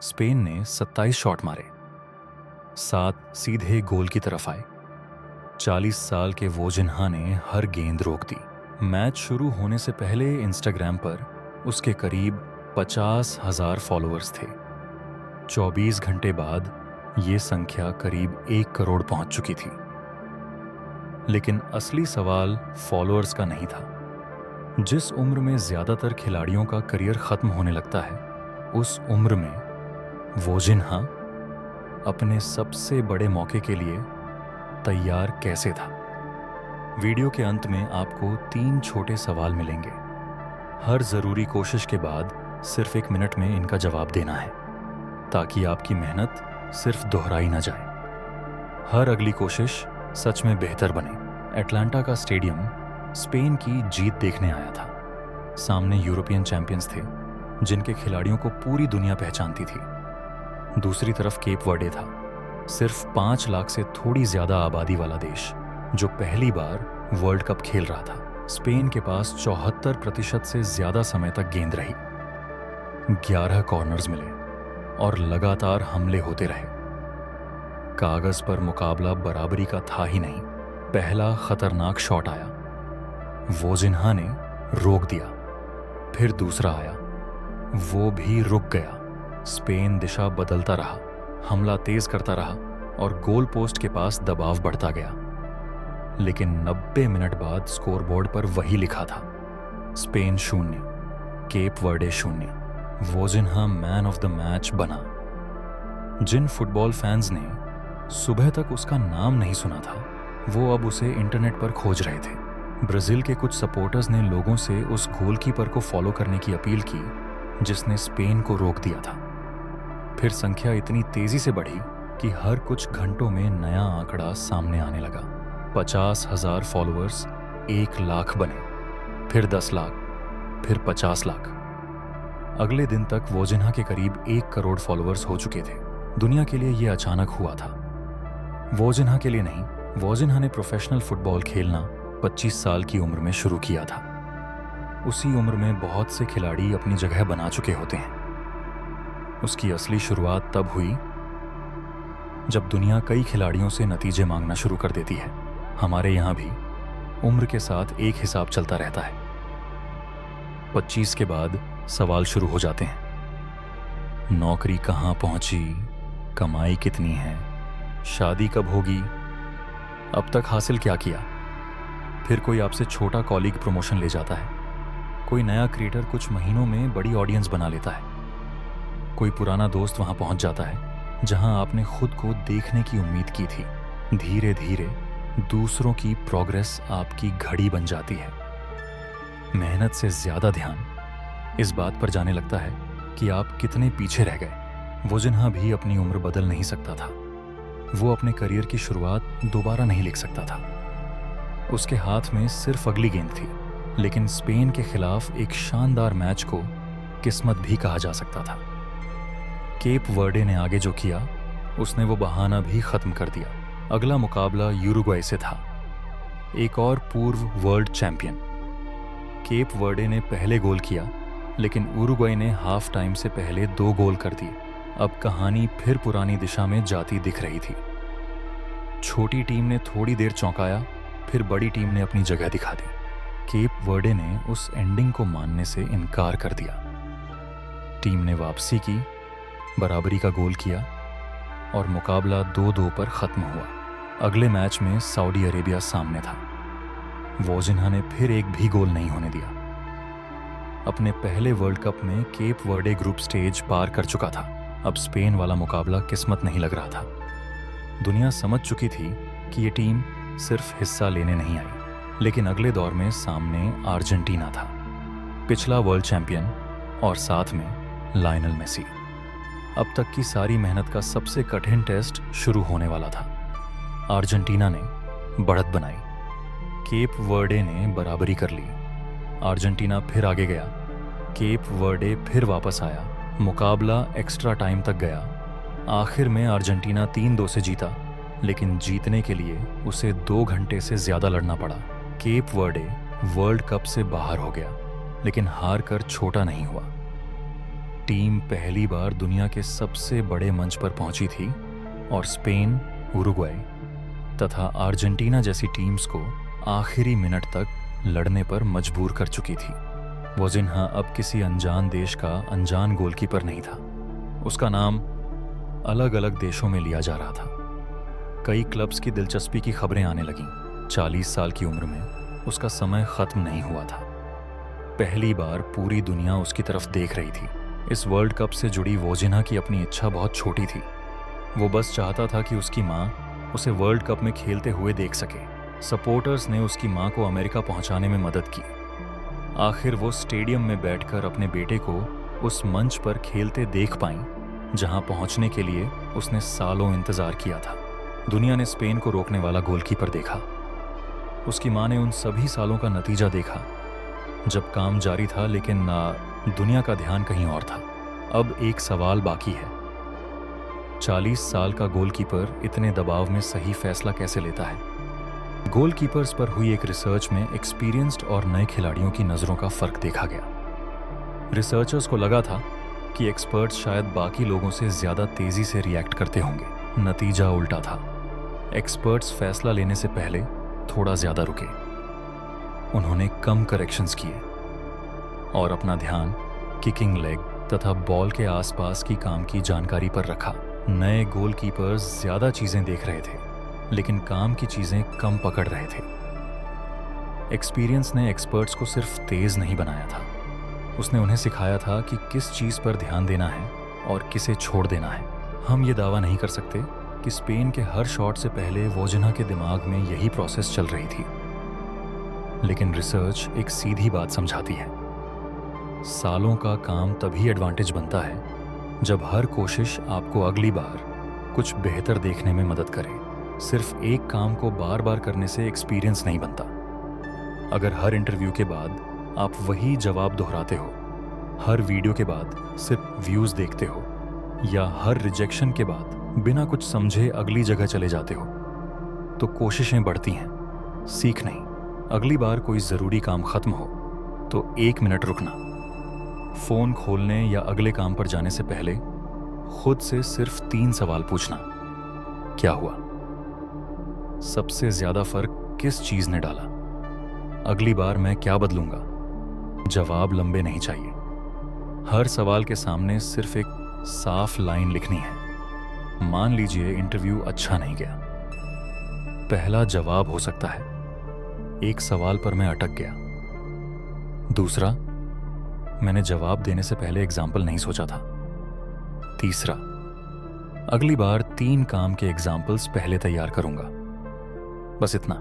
Spain ने 27 shot मारे, 7 सीधे गोल की तरफ आए। 40 साल के वोजिन्हा ने हर गेंद रोक दी। मैच शुरू होने से पहले इंस्टाग्राम पर उसके करीब 50,000 फॉलोअर्स थे। 24 घंटे बाद ये संख्या करीब 1 करोड़ पहुंच चुकी थी। लेकिन असली सवाल फॉलोअर्स का नहीं था। जिस उम्र में ज्यादातर खिलाड़ियों का करियर खत्म होने लगता है, उस उम्र में वोजिन्हा अपने सबसे बड़े मौके के लिए तैयार कैसे था? वीडियो के अंत में आपको 3 छोटे सवाल मिलेंगे। हर जरूरी कोशिश के बाद सिर्फ 1 मिनट में इनका जवाब देना है, ताकि आपकी मेहनत सिर्फ दोहराई ना जाए। हर अगली कोशिश सच में बेहतर बने। एटलांटा का स्टेडियम स्पेन की जीत देखने आया था। सामने यूरोपियन चैंपियंस थे, जिनके खिलाड़ियों को पूरी दुनिया पहचानती थी। दूसरी तरफ केप वर्डे था, सिर्फ 5 लाख से थोड़ी ज्यादा आबादी वाला देश, जो पहली बार वर्ल्ड कप खेल रहा था। स्पेन के पास 74% से ज्यादा समय तक गेंद रही। 11 कॉर्नर्स मिले और लगातार हमले होते रहे। कागज पर मुकाबला बराबरी का था ही नहीं। पहला खतरनाक शॉट आया, वोजिन्हा ने रोक दिया। फिर दूसरा आया, वो भी रुक गया। स्पेन दिशा बदलता रहा, हमला तेज करता रहा और गोल पोस्ट के पास दबाव बढ़ता गया। लेकिन 90 मिनट बाद स्कोरबोर्ड पर वही लिखा था, Spain 0, Cape Verde 0। Vozinha man of the match बना। जिन फुटबॉल फैंस ने सुबह तक उसका नाम नहीं सुना था, वो अब उसे इंटरनेट पर खोज रहे थे। ब्राजील के कुछ सपोर्टर्स ने लोगों से उस गोलकीपर को फॉलो करने की अपील की, जिसने स्पेन को रोक दिया था। फिर संख्या इतनी तेजी से बढ़ी कि हर कुछ घंटों में नया आंकड़ा सामने आने लगा। 50,000 फॉलोअर्स 1 लाख बने, फिर 10 लाख, फिर 50 लाख। अगले दिन तक वोजिन्हा के करीब 1 करोड़ फॉलोअर्स हो चुके थे। दुनिया के लिए यह अचानक हुआ था, वोजिन्हा के लिए नहीं। वोजिन्हा ने प्रोफेशनल फुटबॉल खेलना 25 साल की उम्र में शुरू किया था। उसी उम्र में बहुत से खिलाड़ी अपनी जगह बना चुके होते हैं। उसकी असली शुरुआत तब हुई जब दुनिया कई खिलाड़ियों से नतीजे मांगना शुरू कर देती है। हमारे यहाँ भी उम्र के साथ एक हिसाब चलता रहता है। 25 के बाद सवाल शुरू हो जाते हैं। नौकरी कहाँ पहुंची, कमाई कितनी है, शादी कब होगी, अब तक हासिल क्या किया। फिर कोई आपसे छोटा कॉलीग प्रमोशन ले जाता है, कोई नया क्रिएटर कुछ महीनों में बड़ी ऑडियंस बना लेता है, कोई पुराना दोस्त वहां पहुंच जाता है जहां आपने खुद को देखने की उम्मीद की थी। धीरे धीरे दूसरों की प्रोग्रेस आपकी घड़ी बन जाती है। मेहनत से ज्यादा ध्यान इस बात पर जाने लगता है कि आप कितने पीछे रह गए। वोजिन्हा भी अपनी उम्र बदल नहीं सकता था। वो अपने करियर की शुरुआत दोबारा नहीं लिख सकता था। उसके हाथ में सिर्फ अगली गेंद थी, लेकिन स्पेन के खिलाफ एक शानदार मैच को किस्मत भी कहा जा सकता था। केप वर्डे ने आगे जो किया, उसने वो बहाना भी खत्म कर दिया। अगला मुकाबला यूरुग्वाई से था, एक और पूर्व वर्ल्ड चैंपियन। केप वर्डे ने पहले गोल किया, लेकिन उरुग्वाई ने हाफ टाइम से पहले 2 गोल कर दिए। अब कहानी फिर पुरानी दिशा में जाती दिख रही थी। छोटी टीम ने थोड़ी देर चौंकाया, फिर बड़ी टीम ने अपनी जगह दिखा दी। केप वर्डे ने उस एंडिंग को मानने से इनकार कर दिया। टीम ने वापसी की, बराबरी का गोल किया और मुकाबला 2-2 पर खत्म हुआ। अगले मैच में सऊदी अरेबिया सामने था। वोजिन्हा ने फिर एक भी गोल नहीं होने दिया। अपने पहले वर्ल्ड कप में केप वर्डे ग्रुप स्टेज पार कर चुका था। अब स्पेन वाला मुकाबला किस्मत नहीं लग रहा था। दुनिया समझ चुकी थी कि ये टीम सिर्फ हिस्सा लेने नहीं आई, लेकिन अगले दौर में सामने अर्जेंटीना था, पिछला वर्ल्ड चैंपियन, और साथ में लायनल मेसी। अब तक की सारी मेहनत का सबसे कठिन टेस्ट शुरू होने वाला था। अर्जेंटीना ने बढ़त बनाई, केप वर्डे ने बराबरी कर ली। अर्जेंटीना फिर आगे गया, केप वर्डे फिर वापस आया। मुकाबला एक्स्ट्रा टाइम तक गया। आखिर में अर्जेंटीना 3-2 से जीता, लेकिन जीतने के लिए उसे 2 घंटे से ज्यादा लड़ना पड़ा। केप वर्डे वर्ल्ड कप से बाहर हो गया, लेकिन हार कर छोटा नहीं हुआ। टीम पहली बार दुनिया के सबसे बड़े मंच पर पहुंची थी और स्पेन, उरुग्वे तथा अर्जेंटीना जैसी टीम्स को आखिरी मिनट तक लड़ने पर मजबूर कर चुकी थी। वोजिन्हा अब किसी अनजान देश का अनजान गोलकीपर नहीं था। उसका नाम अलग अलग देशों में लिया जा रहा था। कई क्लब्स की दिलचस्पी की खबरें आने लगीं। 40 साल की उम्र में उसका समय खत्म नहीं हुआ था। पहली बार पूरी दुनिया उसकी तरफ देख रही थी। इस वर्ल्ड कप से जुड़ी वोजिन्हा की अपनी इच्छा बहुत छोटी थी। वो बस चाहता था कि उसकी माँ उसे वर्ल्ड कप में खेलते हुए देख सके। सपोर्टर्स ने उसकी माँ को अमेरिका पहुंचाने में मदद की। आखिर वो स्टेडियम में बैठकर अपने बेटे को उस मंच पर खेलते देख पाईं जहां पहुंचने के लिए उसने सालों इंतजार किया था। दुनिया ने स्पेन को रोकने वाला गोलकीपर देखा। उसकी माँ ने उन सभी सालों का नतीजा देखा जब काम जारी था, लेकिन दुनिया का ध्यान कहीं और था। अब एक सवाल बाकी है, 40 साल का गोलकीपर इतने दबाव में सही फैसला कैसे लेता है? गोलकीपर्स पर हुई एक रिसर्च में एक्सपीरियंस्ड और नए खिलाड़ियों की नज़रों का फर्क देखा गया। रिसर्चर्स को लगा था कि एक्सपर्ट्स शायद बाकी लोगों से ज़्यादा तेज़ी से रिएक्ट करते होंगे। नतीजा उल्टा था। एक्सपर्ट्स फैसला लेने से पहले थोड़ा ज़्यादा रुके। उन्होंने कम करेक्शंस किए और अपना ध्यान किकिंग लेग तथा बॉल के आसपास की काम की जानकारी पर रखा। नए गोलकीपर्स ज़्यादा चीज़ें देख रहे थे, लेकिन काम की चीज़ें कम पकड़ रहे थे। एक्सपीरियंस ने एक्सपर्ट्स को सिर्फ तेज़ नहीं बनाया था, उसने उन्हें सिखाया था कि किस चीज़ पर ध्यान देना है और किसे छोड़ देना है। हम ये दावा नहीं कर सकते कि स्पेन के हर शॉट से पहले वोजिन्हा के दिमाग में यही प्रोसेस चल रही थी, लेकिन रिसर्च एक सीधी बात समझाती है। सालों का काम तभी एडवांटेज बनता है जब हर कोशिश आपको अगली बार कुछ बेहतर देखने में मदद करे। सिर्फ एक काम को बार बार करने से एक्सपीरियंस नहीं बनता। अगर हर इंटरव्यू के बाद आप वही जवाब दोहराते हो, हर वीडियो के बाद सिर्फ व्यूज़ देखते हो, या हर रिजेक्शन के बाद बिना कुछ समझे अगली जगह चले जाते हो, तो कोशिशें बढ़ती हैं, सीख नहीं। अगली बार कोई ज़रूरी काम ख़त्म हो तो 1 मिनट रुकना, फ़ोन खोलने या अगले काम पर जाने से पहले खुद से सिर्फ 3 सवाल पूछना। क्या हुआ? सबसे ज़्यादा फ़र्क किस चीज़ ने डाला? अगली बार मैं क्या बदलूंगा? जवाब लंबे नहीं चाहिए। हर सवाल के सामने सिर्फ एक साफ लाइन लिखनी है। मान लीजिए इंटरव्यू अच्छा नहीं गया। पहला जवाब हो सकता है, एक सवाल पर मैं अटक गया। दूसरा, मैंने जवाब देने से पहले एग्जाम्पल नहीं सोचा था। तीसरा, अगली बार 3 काम के एग्जाम्पल्स पहले तैयार करूंगा। बस इतना,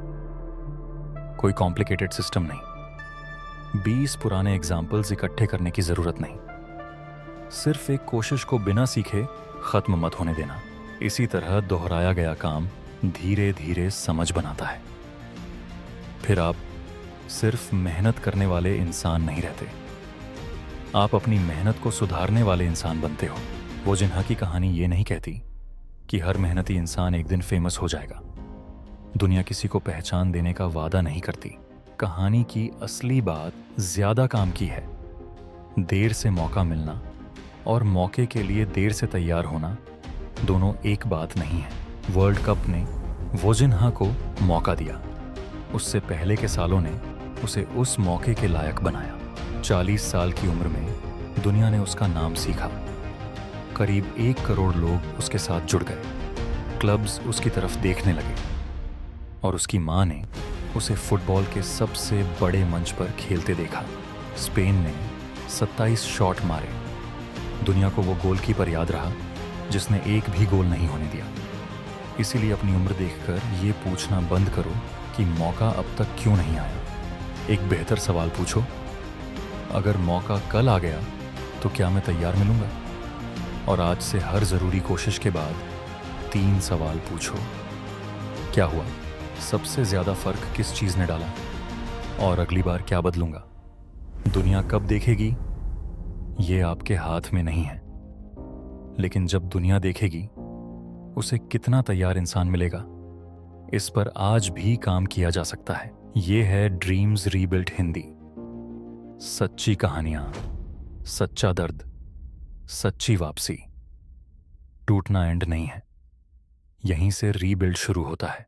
कोई कॉम्प्लिकेटेड सिस्टम नहीं। 20 पुराने एग्जाम्पल्स इकट्ठे करने की जरूरत नहीं। सिर्फ एक कोशिश को बिना सीखे खत्म मत होने देना। इसी तरह दोहराया गया काम धीरे धीरे समझ बनाता है। फिर आप सिर्फ मेहनत करने वाले इंसान नहीं रहते, आप अपनी मेहनत को सुधारने वाले इंसान बनते हो। वोजिन्हा की कहानी ये नहीं कहती कि हर मेहनती इंसान एक दिन फेमस हो जाएगा। दुनिया किसी को पहचान देने का वादा नहीं करती। कहानी की असली बात ज्यादा काम की है। देर से मौका मिलना और मौके के लिए देर से तैयार होना दोनों एक बात नहीं है। वर्ल्ड कप ने वोजिन्हा को मौका दिया, उससे पहले के सालों ने उसे उस मौके के लायक बनाया। 40 साल की उम्र में दुनिया ने उसका नाम सीखा। करीब 1 करोड़ लोग उसके साथ जुड़ गए। क्लब्स उसकी तरफ देखने लगे और उसकी माँ ने उसे फुटबॉल के सबसे बड़े मंच पर खेलते देखा। स्पेन ने 27 शॉट मारे। दुनिया को वो गोलकीपर याद रहा जिसने एक भी गोल नहीं होने दिया। इसीलिए अपनी उम्र देखकर ये पूछना बंद करो कि मौका अब तक क्यों नहीं आया। एक बेहतर सवाल पूछो, अगर मौका कल आ गया तो क्या मैं तैयार मिलूंगा? और आज से हर ज़रूरी कोशिश के बाद 3 सवाल पूछो। क्या हुआ? सबसे ज़्यादा फ़र्क किस चीज़ ने डाला? और अगली बार क्या बदलूंगा? दुनिया कब देखेगी ये आपके हाथ में नहीं है, लेकिन जब दुनिया देखेगी उसे कितना तैयार इंसान मिलेगा, इस पर आज भी काम किया जा सकता है। ये है ड्रीम्स रीबिल्ट हिंदी। सच्ची कहानियां, सच्चा दर्द सच्ची वापसी। टूटना एंड नहीं है, यहीं से रीबिल्ड शुरू होता है।